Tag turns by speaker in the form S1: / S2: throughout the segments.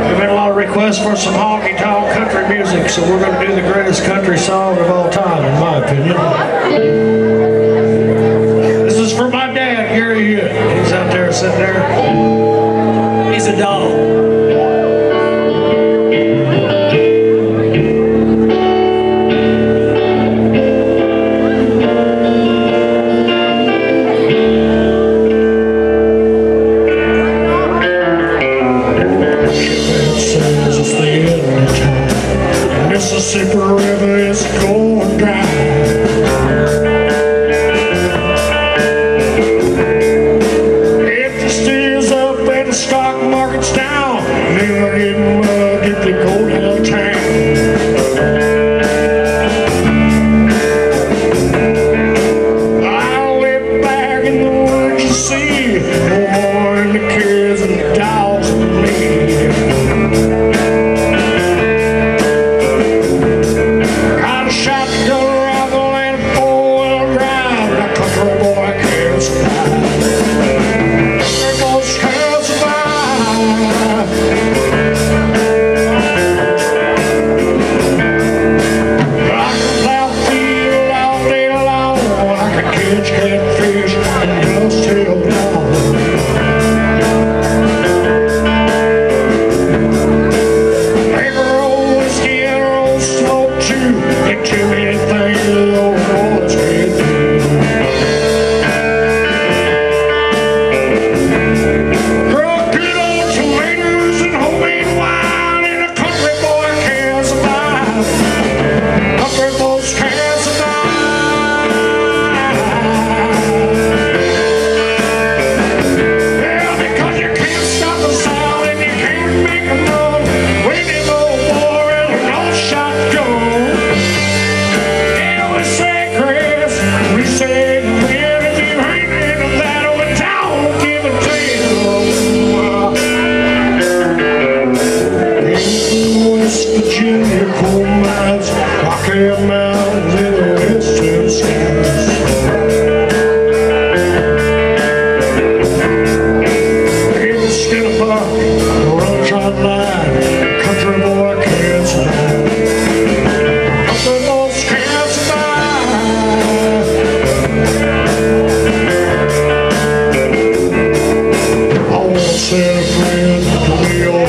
S1: We've had a lot of requests for some honky-tonk country music, so we're going to do the greatest country song of all time, in my opinion. This is for my dad, Gary Hewitt. He's out there sitting there. He's a doll. Mississippi River is going dry. If the steers up and the stock market's down, never get mud if they go downtown. I'll live back in the woods, you see, no more than the kids and the dogs and me.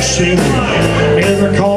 S1: City, never call